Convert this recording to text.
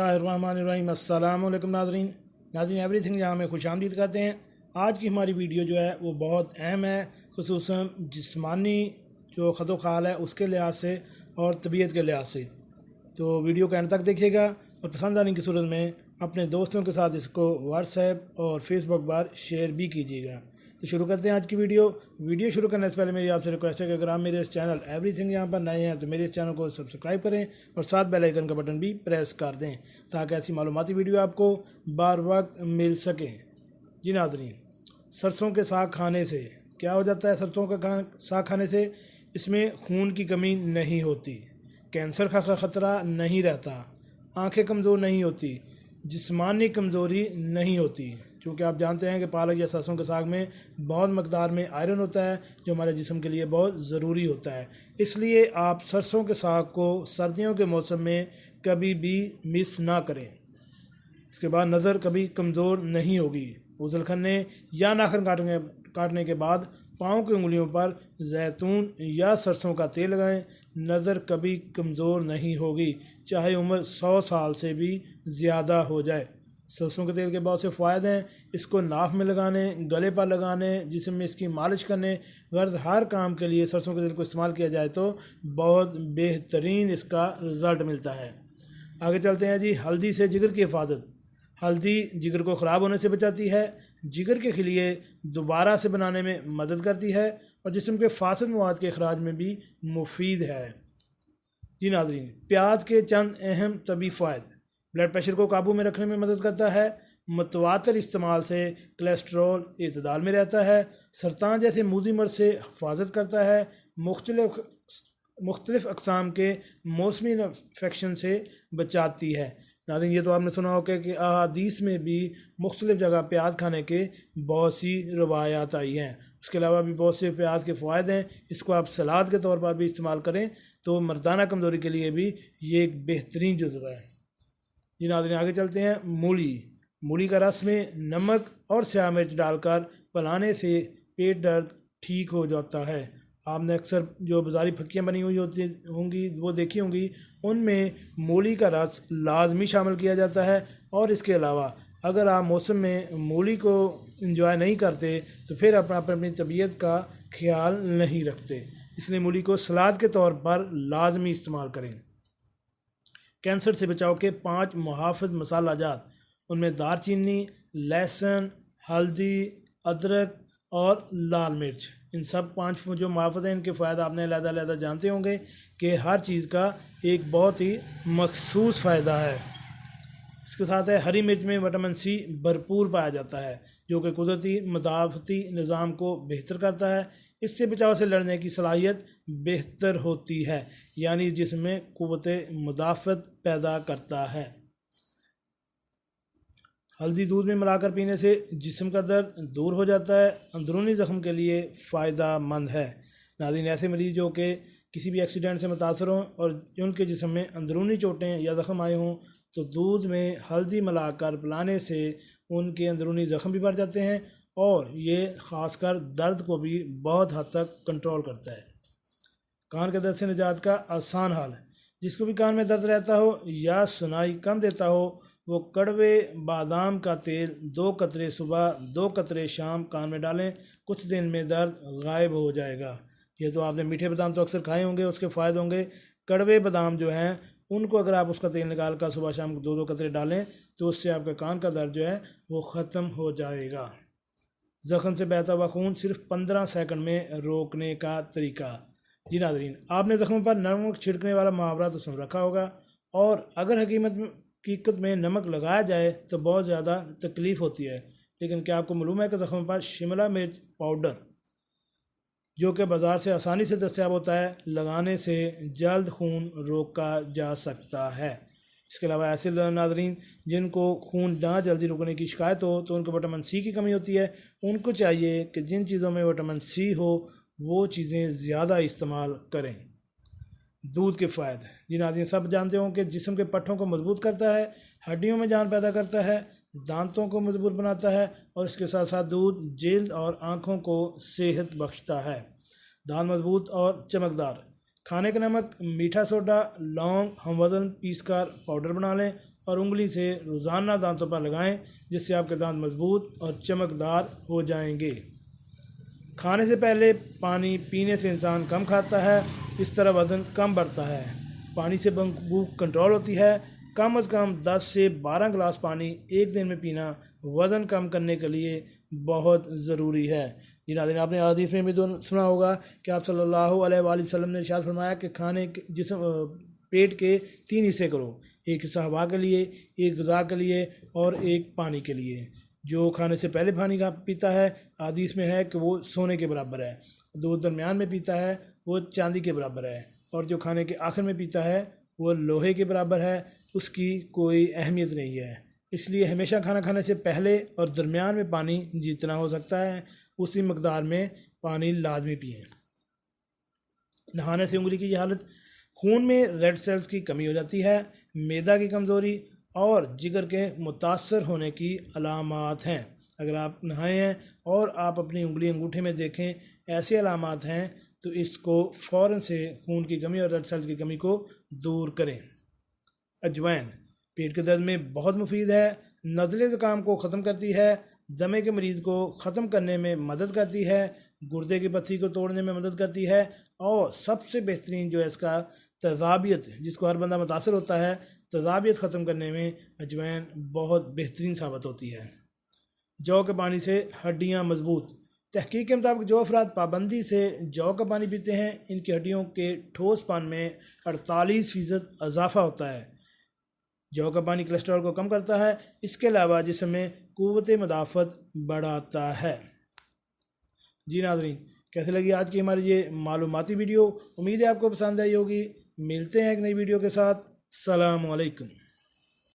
अस्सलाम वालेकुम नाज़रीन एवरी थिंग जहाँ में खुश आमदीद करते हैं। आज की हमारी वीडियो जो है वो बहुत अहम है, खुसूसन जिस्मानी जो ख़द ख़ाल है उसके लिहाज से और तबीयत के लिहाज से। तो वीडियो को एंड तक देखिएगा और पसंद आने की सूरत में अपने दोस्तों के साथ इसको व्हाट्सएप और फेसबुक पर शेयर भी कीजिएगा। तो शुरू करते हैं आज की वीडियो शुरू करने से पहले मेरी आपसे रिक्वेस्ट है कि अगर आप मेरे इस चैनल एवरीथिंग यहाँ पर नए हैं तो मेरे इस चैनल को सब्सक्राइब करें और साथ बेल आइकन का बटन भी प्रेस कर दें ताकि ऐसी मालूमाती वीडियो आपको बार वक्त मिल सके। जी नाज़रीन, सरसों के साग खाने से क्या हो जाता है? सरसों का साग खाने से इसमें खून की कमी नहीं होती, कैंसर का ख़तरा नहीं रहता, आँखें कमज़ोर नहीं होती, जिस्मानी कमज़ोरी नहीं होती, क्योंकि आप जानते हैं कि पालक या सरसों के साग में बहुत मकदार में आयरन होता है जो हमारे जिस्म के लिए बहुत ज़रूरी होता है। इसलिए आप सरसों के साग को सर्दियों के मौसम में कभी भी मिस ना करें। इसके बाद नज़र कभी कमज़ोर नहीं होगी। गुस्ल करने या नाखून काटने के बाद पाँव की उंगलियों पर जैतून या सरसों का तेल लगाएं, नज़र कभी कमज़ोर नहीं होगी, चाहे उम्र 100 साल से भी ज़्यादा हो जाए। सरसों के तेल के बहुत से फ़ायदे हैं। इसको नाक में लगाने, गले पर लगाने, जिस्म में इसकी मालिश करने, गर्द हर काम के लिए सरसों के तेल को इस्तेमाल किया जाए तो बहुत बेहतरीन इसका रिज़ल्ट मिलता है। आगे चलते हैं जी। हल्दी से जिगर की हिफाजत। हल्दी जिगर को ख़राब होने से बचाती है, जिगर के खिलिए दोबारा से बनाने में मदद करती है और जिस्म के फासिद मवाद के अखराज में भी मुफीद है। जी नाज़रीन, प्याज के चंद अहम तबी फ़ायदे। ब्लड प्रेशर को काबू में रखने में मदद करता है, मुतवातर इस्तेमाल से कोलेस्ट्रॉल इतदाल में रहता है, सरतान जैसे मूजी मर्ज़ से हिफाजत करता है, मुख्तलिफ अक़साम के मौसमी इन्फेक्शन से बचाती है। नाज़रीन, ये तो आपने सुना होगा कि अहादीस में भी मुख्तलिफ जगह प्याज खाने के बहुत सी रवायात आई हैं। उसके अलावा भी बहुत से प्याज के फ़ायदे हैं। इसको आप सलाद के तौर पर भी इस्तेमाल करें तो मर्दाना कमज़ोरी के लिए भी ये एक बेहतरीन जुज़व है। जी नाज़रीन, आगे चलते हैं। मूली का रस में नमक और स्याह मिर्च डालकर पिलाने से पेट दर्द ठीक हो जाता है। आपने अक्सर जो बाज़ारी फक्कियाँ बनी हुई होती होंगी वो देखी होंगी, उनमें मूली का रस लाजमी शामिल किया जाता है। और इसके अलावा अगर आप मौसम में मूली को इंजॉय नहीं करते तो फिर अपनी तबीयत का ख्याल नहीं रखते, इसलिए मूली को सलाद के तौर पर लाजमी इस्तेमाल करें। कैंसर से बचाव के 5 मुहाफ़िज़ मसाला जात, उनमें दारचीनी, लहसुन, हल्दी, अदरक और लाल मिर्च, इन सब 5 जो मुहाफ़िज़ हैं इनके फ़ायदे आपने अलग-अलग जानते होंगे कि हर चीज़ का एक बहुत ही मखसूस फ़ायदा है। इसके साथ है हरी मिर्च में विटामिन सी भरपूर पाया जाता है जो कि कुदरती मदाफ़ती निज़ाम को बेहतर करता है। इससे बचाव से लड़ने की सलाहियत बेहतर होती है, यानी जिसमें क़ुव्वते मुदाफ़त पैदा करता है। हल्दी दूध में मिलाकर पीने से जिस्म का दर्द दूर हो जाता है, अंदरूनी ज़ख्म के लिए फ़ायदा मंद है। नाज़रीन, ऐसे मरीज़ जो कि किसी भी एक्सीडेंट से मुतासर हों और उनके जिस्म में अंदरूनी चोटें या ज़ख्म आए हों तो दूध में हल्दी मिलाकर पिलाने से उनके अंदरूनी ज़ख्म भी भर जाते हैं और ये ख़ासकर दर्द को भी बहुत हद तक कंट्रोल करता है। कान के दर्द से निजात का आसान हल। जिसको भी कान में दर्द रहता हो या सुनाई कम देता हो वो कड़वे बादाम का तेल 2 कतरे सुबह 2 कतरे शाम कान में डालें, कुछ दिन में दर्द गायब हो जाएगा। ये तो आपने मीठे बादाम तो अक्सर खाए होंगे, उसके फ़ायदे होंगे। कड़वे बादाम जो हैं उनको अगर आप उसका तेल निकाल कर सुबह शाम 2-2 कतरे डालें तो उससे आपका कान का दर्द जो है वो ख़त्म हो जाएगा। ज़ख्म से बहता हुआ खून सिर्फ 15 सेकंड में रोकने का तरीका। जी नाज़रीन, आपने ज़ख्म पर नमक छिड़कने वाला मुहावरा तो सुन रखा होगा, और अगर हकीकत में नमक लगाया जाए तो बहुत ज़्यादा तकलीफ़ होती है, लेकिन क्या आपको मालूम है कि ज़ख्म पर शिमला मिर्च पाउडर जो कि बाज़ार से आसानी से दस्तयाब होता है, लगाने से जल्द खून रोका जा सकता है। इसके अलावा ऐसे नाज़रीन जिनको खून ना जल्दी रुकने की शिकायत हो तो उनको विटामिन सी की कमी होती है, उनको चाहिए कि जिन चीज़ों में विटामिन सी हो वो चीज़ें ज़्यादा इस्तेमाल करें। दूध के फ़ायदे। जी नाज़रीन, सब जानते हो कि जिस्म के पट्ठों को मजबूत करता है, हड्डियों में जान पैदा करता है, दांतों को मजबूत बनाता है और इसके साथ साथ दूध जल्द और आँखों को सेहत बख्शता है। दांत मजबूत और चमकदार। खाने का नमक, मीठा सोडा, लौंग हम वज़न पीस कर पाउडर बना लें اور انگلی سے روزانہ دانتوں پر لگائیں، جس سے آپ کے دانت مضبوط اور چمکدار ہو جائیں گے۔ کھانے سے پہلے پانی پینے سے انسان کم کھاتا ہے، اس طرح وزن کم بڑھتا ہے۔ پانی سے بھوک کنٹرول ہوتی ہے۔ کم از کم 10 سے 12 گلاس پانی ایک دن میں پینا وزن کم کرنے کے لیے بہت ضروری ہے۔ جی ناظرین، آپ نے حدیث میں بھی تو سنا ہوگا کہ آپ صلی اللہ علیہ وآلہ وسلم نے ارشاد فرمایا کہ کھانے پیٹ کے 3 حصے کرو، ایک حصہ ہوا کے لیے، ایک غذا کے لیے اور ایک پانی کے لیے۔ جو کھانے سے پہلے پانی پیتا ہے، حدیث میں ہے کہ وہ سونے کے برابر ہے، جو درمیان میں پیتا ہے وہ چاندی کے برابر ہے، اور جو کھانے کے آخر میں پیتا ہے وہ لوہے کے برابر ہے، اس کی کوئی اہمیت نہیں ہے۔ اس لیے ہمیشہ کھانا کھانے سے پہلے اور درمیان میں پانی جتنا ہو سکتا ہے اسی مقدار میں پانی لازمی پئیں۔ نہانے سے انگلی کی یہ حالت، خون میں ریڈ سیلز کی کمی ہو جاتی ہے، معدہ کی کمزوری اور جگر کے متاثر ہونے کی علامات ہیں۔ اگر آپ نہائے ہیں اور آپ اپنی انگلی انگوٹھے میں دیکھیں ایسے علامات ہیں تو اس کو فوراً سے خون کی کمی اور ریڈ سیلز کی کمی کو دور کریں۔ اجوائن پیٹ کے درد میں بہت مفید ہے، نزلے زکام کو ختم کرتی ہے، دمے کے مریض کو ختم کرنے میں مدد کرتی ہے، گردے کی پتھری کو توڑنے میں مدد کرتی ہے، اور سب سے بہترین جو ہے اس کا تیزابیت، جس کو ہر بندہ متاثر ہوتا ہے، تیزابیت ختم کرنے میں اجوائن بہت بہترین ثابت ہوتی ہے۔ جو کے پانی سے ہڈیاں مضبوط، تحقیق کے مطابق جو افراد پابندی سے جو کا پانی پیتے ہیں ان کی ہڈیوں کے ٹھوس پن میں 48% اضافہ ہوتا ہے۔ جو کا پانی کولیسٹرول کو کم کرتا ہے، اس کے علاوہ جسم میں قوت مدافعت بڑھاتا ہے۔ جی ناظرین، کیسے لگی آج کی ہماری یہ معلوماتی ویڈیو؟ امید ہے آپ کو پسند آئی ہوگی۔ ملتے ہیں ایک نئی ویڈیو کے ساتھ۔ السلام علیکم۔